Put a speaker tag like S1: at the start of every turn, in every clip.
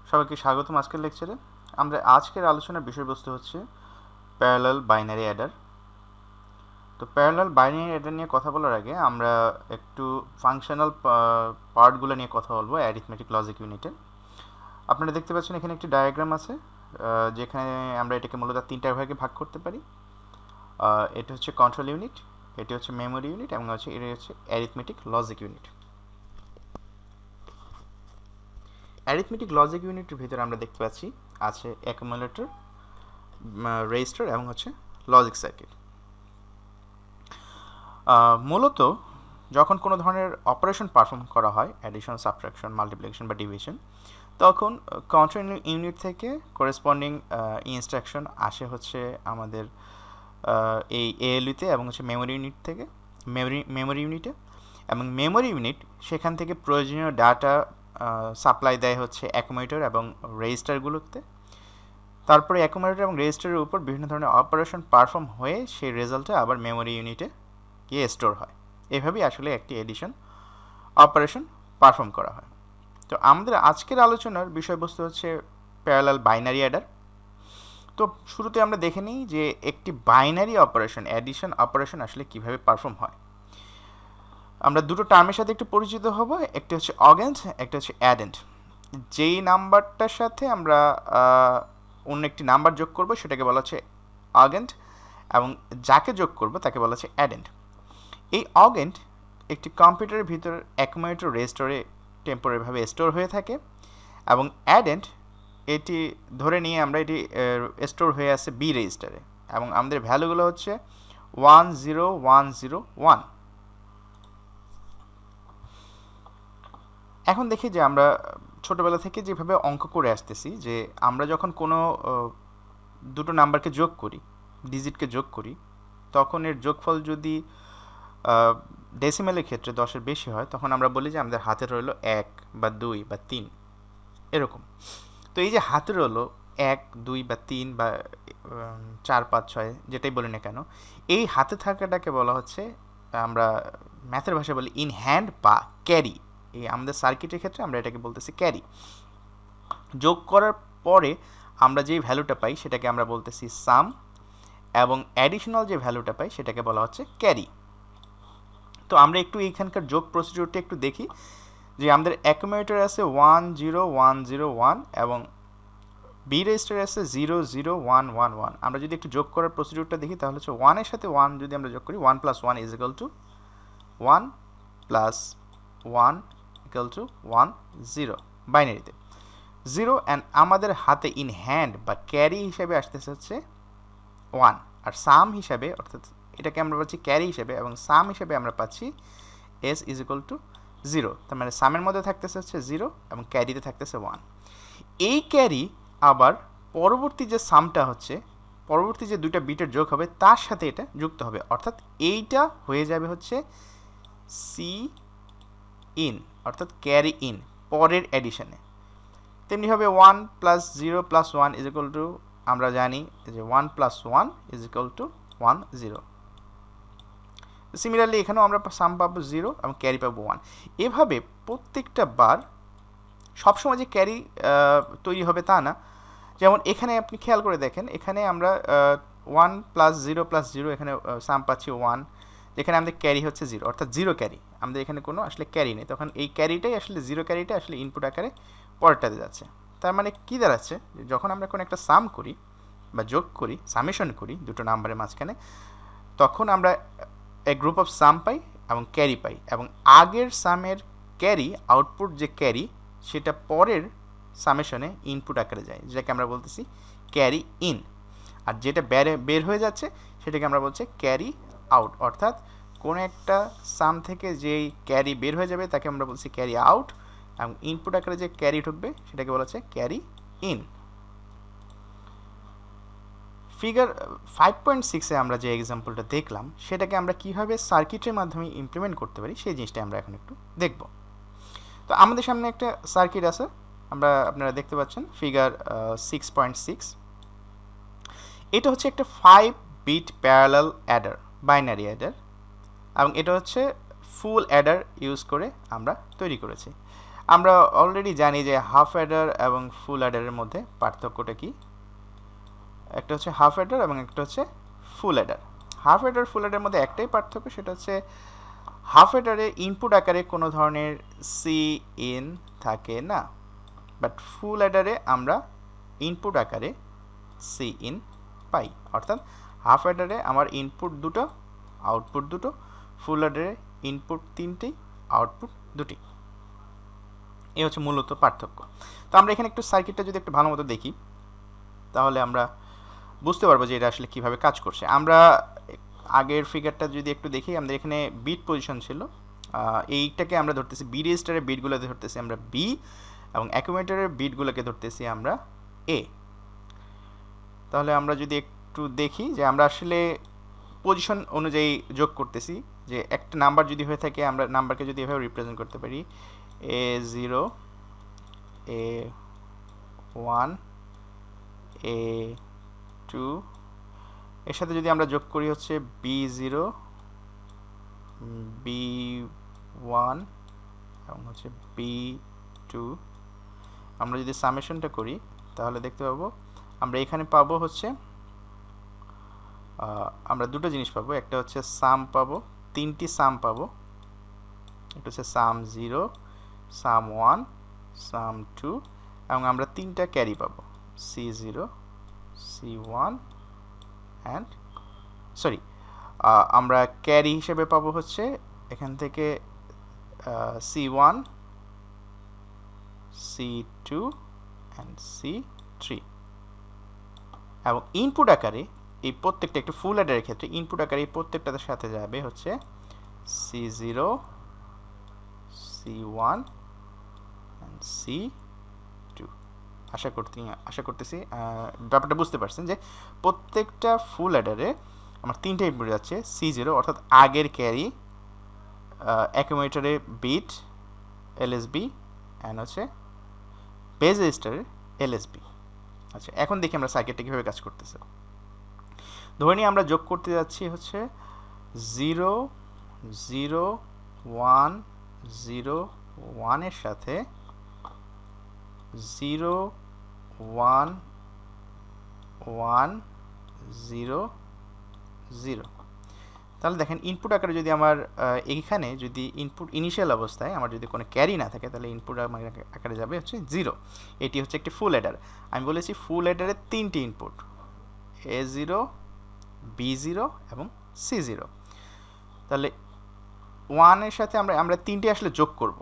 S1: সবাইকে স্বাগতম আজকের লেকচারে। আমরা আজকের আলোচনার বিষয়বস্তু হচ্ছে প্যারালাল বাইনারি অ্যাডার। তো প্যারালাল বাইনারি অ্যাডার নিয়ে কথা বলার আগে আমরা একটু ফাংশনাল পার্টগুলো নিয়ে কথা বলবো অ্যারিথমেটিক লজিক ইউনিটে। আপনারা দেখতে পাচ্ছেন এখানে একটি ডায়াগ্রাম আছে, যেখানে আমরা এটাকে মূলত তিনটা ভাগে ভাগ করতে পারি। এটা হচ্ছে কন্ট্রোল ইউনিট, এটি হচ্ছে মেমোরি ইউনিট এবং এটা হচ্ছে arithmetic logic unit. Arithmetic logic ইউনিটের ভিতরে আমরা দেখতে পাচ্ছি আছে অ্যাকুমুলেটর, রেজিস্টার এবং হচ্ছে লজিক সার্কিট। মূলত যখন কোনো ধরনের অপারেশন পারফর্ম করা হয়, অ্যাডিশন, সাবট্রাকশন, মাল্টিপ্লিকেশন বা ডিভিশন, তখন কন্ট্রোল ইউনিট থেকে করেসপন্ডিং ইনস্ট্রাকশন আসে হচ্ছে আমাদের এই এএলইউতে এবং হচ্ছে মেমোরি ইউনিট থেকে মেমোরি ইউনিটে, এবং মেমোরি ইউনিট সেখান থেকে প্রয়োজনীয় ডাটা সাপ্লাই দেয় হচ্ছে অ্যাকুমুলেটর এবং রেজিস্টারগুলোতে। তারপরে অ্যাকুমুলেটর এবং রেজিস্টারের উপর বিভিন্ন ধরনের অপারেশন পারফর্ম হয়ে সেই রেজাল্টটা আবার মেমোরি ইউনিটে গিয়ে স্টোর হয়। এভাবেই আসলে একটি এডিশন অপারেশন পারফর্ম করা হয়। তো আমাদের আজকের আলোচনার বিষয়বস্তু হচ্ছে প্যারালাল বাইনারি অ্যাডার। তো শুরুতে আমরা দেখে নিই যে একটি বাইনারি অপারেশন, অ্যাডিশন অপারেশন আসলে কিভাবে পারফর্ম হয়। আমরা দুটো টার্মের সাথে একটু পরিচিত হব, একটা হচ্ছে অগেন্ট, একটা হচ্ছে অ্যাডেন্ট। যেই নাম্বারটার সাথে আমরা অন্য একটি নাম্বার যোগ করব সেটাকে বলা হচ্ছে অগেন্ট, এবং যাকে যোগ করব তাকে বলা হচ্ছে অ্যাডেন্ট। এই অগেন্ট একটি কম্পিউটারের ভিতর অ্যাকুমুলেটর রেজিস্টারে টেম্পোরারিভাবে স্টোর হয়ে থাকে, এবং অ্যাডেন্ট এটি ধরে নিয়ে আমরা এটি স্টোর হয়ে আছে বি রেজিস্টারে, এবং আমাদের ভ্যালুগুলো হচ্ছে 10101। এখন দেখি যে আমরা ছোটোবেলা থেকে যেভাবে অঙ্ক করে আসতেছি, যে আমরা যখন কোনো দুটো নাম্বারকে যোগ করি, ডিজিটকে যোগ করি, তখন এর যোগফল যদি ডেসিমেলের ক্ষেত্রে 10-এর বেশি হয়, তখন আমরা বলি যে আমাদের হাতে রইলো 1 বা 2 বা 3 এরকম। তো এই যে হাতে রইলো 1, 2 বা 3 বা 4, 5, 6 যেটাই বলি না কেন, এই হাতে থাকাটাকে বলা হচ্ছে, আমরা ম্যাথের ভাষায় বলি ইন হ্যান্ড বা ক্যারি। এই আমাদের সার্কিটের ক্ষেত্রে আমরা এটাকে বলতেছি ক্যারি। যোগ করার পরে আমরা যেই ভ্যালুটা পাই সেটাকে আমরা বলতেছি সাম, এবং অ্যাডিশনাল যে ভ্যালুটা পাই সেটাকে বলা হচ্ছে ক্যারি। তো আমরা একটু এইখানকার যোগ প্রসিডিউরটা একটু দেখি, যে আমাদের অ্যাকুমুলেটর আছে 10101 এবং বি রেজিস্টার আছে 00111। আমরা যদি একটু যোগ করার প্রসিডিউরটা দেখি তাহলে হচ্ছে 1 এর সাথে 1 যদি আমরা যোগ করি, 1 + 1 = 1 + 1 = 1 0 বাইনারিতে 0, অ্যান্ড আমাদের হাতে ইন হ্যান্ড বা ক্যারি হিসেবে আসতেছে হচ্ছে 1, আর সাম হিসাবে, অর্থাৎ এটাকে আমরা পাচ্ছি ক্যারি হিসেবে, এবং সাম হিসেবে আমরা পাচ্ছি s = 0। তার মানে সামের মধ্যে থাকতেছে হচ্ছে 0 এবং ক্যারিতে থাকতেছে 1। এই ক্যারি আবার পরবর্তী যে সামটা হচ্ছে, পরবর্তী যে দুইটা বিটের যোগ হবে তার সাথে এটা যুক্ত হবে, অর্থাৎ এইটা হয়ে যাবে হচ্ছে সি ইন, অর্থাৎ ক্যারি ইন পরের অ্যাডিশনে। তেমনিভাবে 1 + 0 + 1 = আমরা জানি যে 1 + 1 = 1 0। সিমিলারলি এখানেও আমরা সাম পাবো 0 এবং ক্যারি পাবো 1। এভাবে প্রত্যেকটা বার সবসময় যে ক্যারি তৈরি হবে তা না। যেমন এখানে আপনি খেয়াল করে দেখেন, এখানে আমরা 1 + 0 + 0, এখানে সাম পাচ্ছি 1, যেখানে আমাদের ক্যারি হচ্ছে 0, অর্থাৎ 0 ক্যারি, আমাদের এখানে কোনো আসলে ক্যারি নেই। তখন এই ক্যারিটাই আসলে 0 ক্যারিটা আসলে ইনপুট আকারে পরেরটাতে যাচ্ছে। তার মানে কী দাঁড়াচ্ছে, যখন আমরা কোনো একটা সাম করি বা যোগ করি, সামেশন করি দুটো নাম্বারের মাঝখানে, তখন আমরা এক গ্রুপ অফ সাম পাই এবং ক্যারি পাই, এবং আগের সামের ক্যারি, আউটপুট যে ক্যারি, সেটা পরের সামেশনে ইনপুট আকারে যায়, যেটাকে আমরা বলতেছি ক্যারি ইন। আর যেটা বের হয়ে যাচ্ছে সেটাকে আমরা বলছি ক্যারি আউট, অর্থাৎ কোনো একটা সাম থেকে যেই ক্যারি বের হয়ে যাবে তাকে আমরা বলছি ক্যারি আউট, এবং ইনপুট আকারে যে ক্যারি ঢুকবে সেটাকে বলা হচ্ছে ক্যারি ইন। ফিগার 5.6-এ আমরা যে এক্সাম্পলটা দেখলাম সেটাকে আমরা কীভাবে সার্কিটের মাধ্যমে ইমপ্লিমেন্ট করতে পারি সেই জিনিসটা আমরা এখন একটু দেখব। তো আমাদের সামনে একটা সার্কিট আছে, আপনারা দেখতে পাচ্ছেন ফিগার 6.6। এটা হচ্ছে একটা 5-বিট প্যারালাল অ্যাডার, বাইনারি অ্যাডার, এবং এটা হচ্ছে ফুল অ্যাডার ইউজ করে আমরা তৈরি করেছি। আমরা অলরেডি জানি যে হাফ অ্যাডার এবং ফুল অ্যাডারের মধ্যে পার্থক্যটা কি। একটা হচ্ছে হাফ অ্যাডার এবং একটা হচ্ছে full adder. Half adder full অ্যাডারের মধ্যে একটাই পার্থক্য, সেটা হচ্ছে হাফ অ্যাডারে ইনপুট আকারে কোনো ধরনের সি ইন থাকে না, বাট ফুল অ্যাডারে আমরা ইনপুট আকারে সি ইন পাই। অর্থাৎ হাফ অ্যাডারে আমার ইনপুট দুটো, আউটপুট দুটো, ফুল অ্যাডারে ইনপুট তিনটি, আউটপুট দুটি। এই হচ্ছে মূলত পার্থক্য। তো আমরা এখানে একটু সার্কিটটা যদি একটু ভালো মতো দেখি তাহলে আমরা বুঝতে পারবো যে এটা আসলে কিভাবে কাজ করছে। আমরা আগের ফিগারটা যদি একটু দেখি, আমাদের এখানে বিট পজিশন ছিল, এইটাকে আমরা ধরতেছি বি রেজিস্টারের বিটগুলোকে ধরতেছি আমরা বি, এবং অ্যাকুমুলেটরের বিটগুলোকে ধরতেছি আমরা এ। তাহলে আমরা যদি একটু দেখি যে আমরা আসলে পজিশন অনুযায়ী যোগ করতেছি, যে একটা নাম্বার যদি হয়ে থাকে আমরা নাম্বারকে যদি এভাবে রিপ্রেজেন্ট করতে পারি A0, A1, A2, এর সাথে যদি আমরা যোগ করি হচ্ছে B0, B1 এবং হচ্ছে B2, আমরা যদি সামেশনটা করি তাহলে দেখতে পাবো আমরা এখানে পাবো হচ্ছে আমরা দুটো জিনিস পাবো। একটা হচ্ছে সাম পাবো, তিনটি সাম পাবো। এটা হচ্ছে সাম 0, সাম 1, সাম 2, এবং আমরা তিনটা ক্যারি পাবো, C0, C1 অ্যান্ড সরি আমরা ক্যারি হিসেবে পাবো হচ্ছে এখান থেকে C1, C2 অ্যান্ড C3। এবং ইনপুট আকারে এই প্রত্যেকটা, একটু ফুল অ্যাডারের ক্ষেত্রে ইনপুট আকারে এই প্রত্যেকটার সাথে যাবে হচ্ছে C0, C1 and C2। আশা করতেছি ব্যাপারটা বুঝতে পারছেন যে প্রত্যেকটা ফুল অ্যাডারে আমার তিনটা ইনপুট যাচ্ছে। C0 অর্থাৎ আগের ক্যারি, অ্যাকুমুলেটরে বিট LSB অ্যান্ড হচ্ছে বেস রেজিস্টারের LSB। আচ্ছা, এখন দেখি আমরা সার্কিটটা কীভাবে কাজ করতেছে। ধরে নিয়ে আমরা যোগ করতে যাচ্ছি হচ্ছে 0, 0, 1, 0, 1 এর সাথে 0, 1, 1, 0, 0। তাহলে দেখেন ইনপুট আকারে যদি আমার এইখানে যদি ইনপুট ইনিশিয়াল অবস্থায় আমার যদি কোনো ক্যারি না থাকে তাহলে ইনপুট আকারে যাবে হচ্ছে 0। এটি হচ্ছে একটি ফুল অ্যাডার। আমি বলেছি ফুল অ্যাডারের তিনটি ইনপুট, A0, B0 এবং C0। তাহলে 1 এর সাথে আমরা তিনটে আসলে যোগ করব।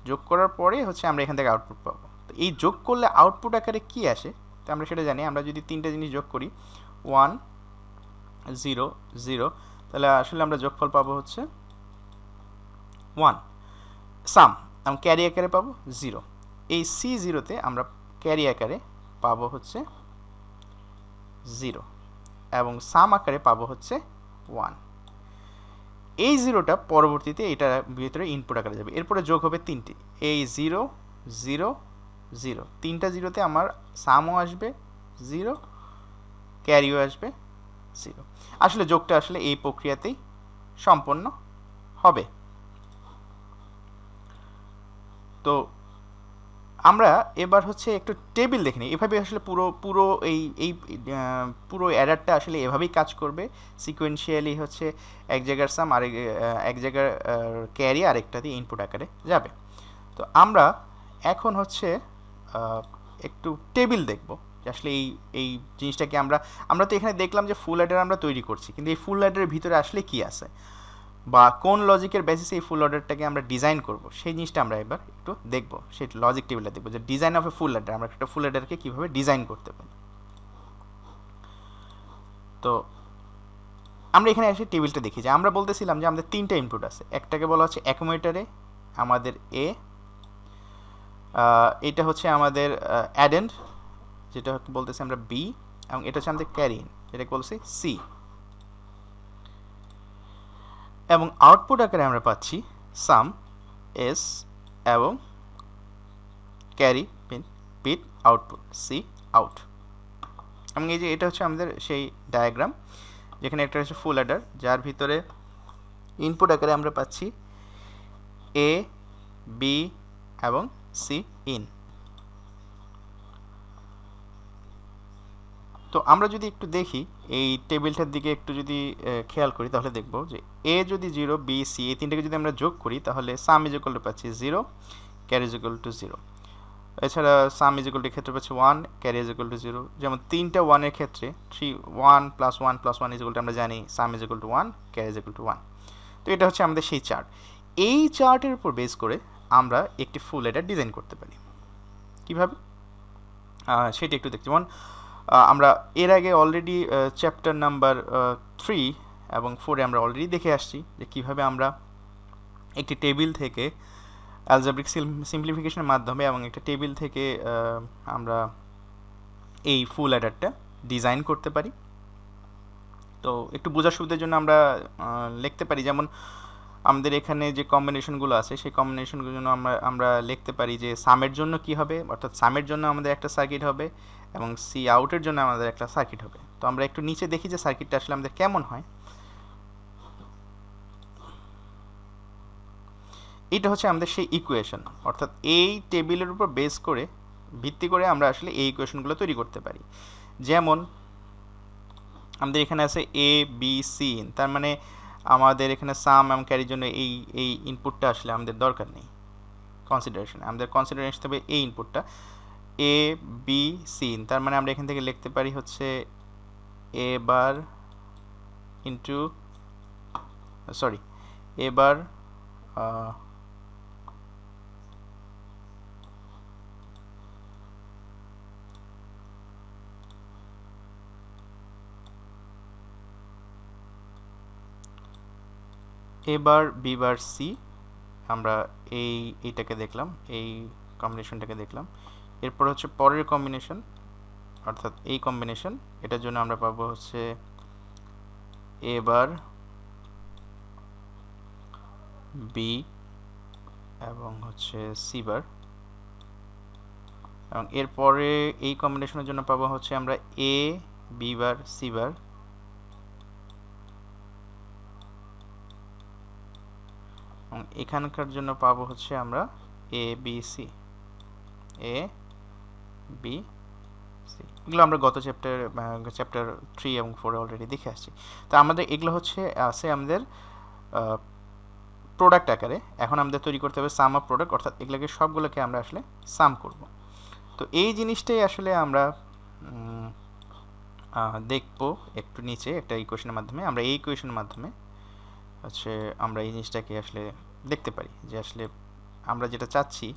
S1: যোগ করার পরে হচ্ছে আমরা এখান থেকে আউটপুট পাবো। তো এই যোগ করলে আউটপুট আকারে কি আসে তো আমরা সেটা জানি। আমরা যদি তিনটে জিনিস যোগ করি 1, 0, 0, তাহলে আসলে আমরা যোগফল পাবো হচ্ছে 1। সাম এবং ক্যারি আকারে পাবো 0। এই C0তে আমরা ক্যারি আকারে পাবো হচ্ছে 0 এবং সাম আকারে পাবো হচ্ছে 1। এই 0টা পরবর্তীতে এটার ভিতরে ইনপুট আকারে যাবে। এরপরে যোগ হবে তিনটি, এই 0, 0, 0। তিনটা 0তে আমার সামও আসবে 0, ক্যারিও আসবে 0। আসলে যোগটা আসলে এই প্রক্রিয়াতেই সম্পন্ন হবে। তো আমরা এবার হচ্ছে একটু টেবিল দেখে নিই। এভাবে আসলে পুরো পুরো অ্যাডারটা আসলে এভাবেই কাজ করবে। সিকোয়েন্সিয়ালি হচ্ছে এক জায়গার সাম আর এক জায়গার ক্যারি আরেকটা দিয়ে ইনপুট আকারে যাবে। তো আমরা এখন হচ্ছে একটু টেবিল দেখব যে আসলে এই জিনিসটাকে আমরা তো এখানে দেখলাম যে ফুল অ্যাডার আমরা তৈরি করছি, কিন্তু এই ফুল অ্যাডারের ভিতরে আসলে কি আছে বা কোন লজিকের বেসিসে এই ফুল অ্যাডারটাকে আমরা ডিজাইন করব সেই জিনিসটা আমরা এবার একটু দেখব। সেই লজিক টেবিলটা দেখব যে design of A full Eder, আমরা একটা ফুল অ্যাডারকে কীভাবে ডিজাইন করতে পারি। তো আমরা এখানে এসে টেবিলটা দেখি যে আমরা বলতেছিলাম যে আমাদের তিনটা ইনপুট আছে। একটাকে বলা হচ্ছে অ্যাকুমুলেটরে আমাদের এ, এটা হচ্ছে আমাদের অ্যাডেন্ড যেটা বলতেছি আমরা বি, এবং এটা হচ্ছে আমাদের ক্যারি ইন যেটাকে বলছি সি। এবং আউটপুট আকারে আমরা পাচ্ছি সাম এস এবং carry bit output C out. এবং এই যে এটা হচ্ছে আমাদের সেই ডায়াগ্রাম যেখানে একটা হচ্ছে ফুল অ্যাডার যার ভিতরে ইনপুট আকারে আমরা পাচ্ছি এ, বি, এবং সি ইন। তো আমরা যদি একটু দেখি এই টেবিলটার দিকে একটু যদি খেয়াল করি তাহলে দেখব যে এ যদি 0 বি সি এই তিনটাকে যদি আমরা যোগ করি তাহলে সাম ইজ ইকুয়াল টু পাচ্ছি 0, ক্যারি ইজ ইকুয়াল টু 0। এছাড়া সাম ইজ ইকুয়াল টু ক্ষেত্রে পাচ্ছি 1, ক্যারি ইজ ইকুয়াল টু 0। যেমন 3টা 1 এর ক্ষেত্রে 1 + 1 + 1 ইজ ইকুয়াল টু আমরা জানি সাম is equal to 1, carry is equal to 1। তো এটা হচ্ছে আমাদের সেই চার্ট। এই চার্টের উপর বেস করে আমরা একটি ফুল অ্যাডার ডিজাইন করতে পারি। কিভাবে সেটা একটু দেখতে, যেমন আমরা এর আগে অলরেডি চ্যাপ্টার নাম্বার 3 এবং 4-এ আমরা অলরেডি দেখে আসছি যে কীভাবে আমরা একটি টেবিল থেকে অ্যালজেব্রিক সিম্পলিফিকেশনের মাধ্যমে এবং একটা টেবিল থেকে আমরা এই ফুল অ্যাডারটা ডিজাইন করতে পারি। তো একটু বোঝার সুবিধার জন্য আমরা লিখতে পারি, যেমন আমাদের এখানে যে কম্বিনেশনগুলো আছে সেই কম্বিনেশনগুলোর জন্য আমরা লিখতে পারি যে সামের জন্য কি হবে, অর্থাৎ সামের জন্য আমাদের একটা সার্কিট হবে এবং সি আউটের জন্য আমাদের একটা সার্কিট হবে। তো আমরা একটু নিচে দেখি যে সার্কিটটা আসলে আমাদের কেমন হয়। এটা হচ্ছে আমাদের সেই ইকুয়েশন, অর্থাৎ এই টেবিলের উপর বেস করে ভিত্তি করে আমরা আসলে এই ইকুয়েশনগুলো তৈরি করতে পারি। যেমন আমাদের এখানে আছে এ বি সি, তার মানে আমাদের এখানে সাম এবং ক্যারির জন্য এই ইনপুটটা আসলে আমাদের দরকার নেই কনসিডারেশনে। আমাদের কনসিডারেশন হবে এই ইনপুটটা এ বি সি, তার মানে আমরা এখান থেকে লিখতে পারি হচ্ছে এ বার ইন্টু সরি এ বার এবার বি বার সি, আমরা এইটাকে দেখলাম, এই কম্বিনেশনটাকে দেখলাম। এরপর হচ্ছে পরের কম্বিনেশন, অর্থাৎ এই কম্বিনেশন, এটার জন্য আমরা পাবো হচ্ছে এ বার বি এবং হচ্ছে সি বার, এবং এরপরে এই কম্বিনেশনের জন্য পাবো হচ্ছে আমরা এ বি বার সি বার, এবং এখানকার জন্য পাবো হচ্ছে আমরা এ বি সি, এ বি সি। এগুলো আমরা গত চ্যাপ্টার 3 এবং 4-এ অলরেডি দেখে আসছি। তো আমাদের এগুলো হচ্ছে আছে আমাদের প্রোডাক্ট আকারে। এখন আমাদের তৈরি করতে হবে সাম অফ প্রোডাক্ট, অর্থাৎ এগুলোকে সবগুলোকে আমরা আসলে সাম করব। তো এই জিনিসটাই আসলে আমরা দেখব একটু নিচে একটা ইকুয়েশনের মাধ্যমে। আমরা এই ইকুয়েশনের মাধ্যমে হচ্ছে আমরা এই জিনিসটাকে আসলে দেখতে পারি যে আসলে আমরা যেটা চাচ্ছি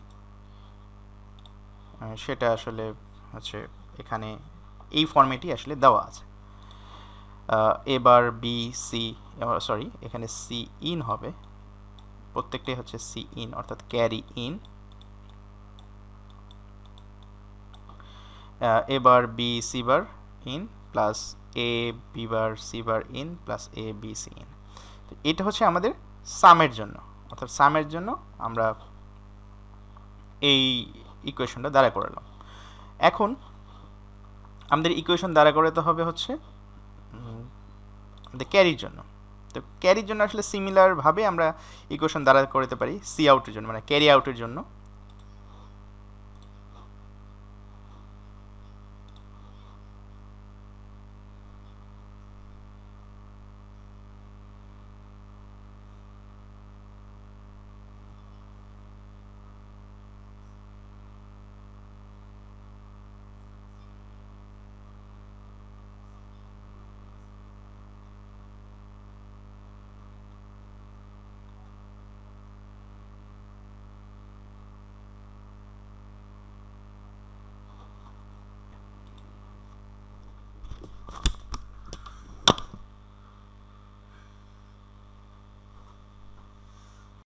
S1: সেটা আসলে হচ্ছে এখানে এই ফর্মেটই আসলে দেওয়া আছে। এবার বি সি, সরি এখানে সি ইন হবে, প্রত্যেকটাই হচ্ছে সি ইন অর্থাৎ ক্যারি ইন। এবার B C bar in plus A B bar C bar in plus A B C in. তো এটা হচ্ছে আমাদের সামের জন্য, অর্থাৎ সামের জন্য আমরা এই ইকুয়েশনটা দাঁড়া করালাম। এখন আমাদের ইকুয়েশন দাঁড়া করাতে হবে হচ্ছে আমাদের ক্যারির জন্য। তো ক্যারির জন্য আসলে সিমিলারভাবে আমরা ইকুয়েশন দাঁড়া করাতে পারি সি আউটের জন্য, মানে ক্যারি আউটের জন্য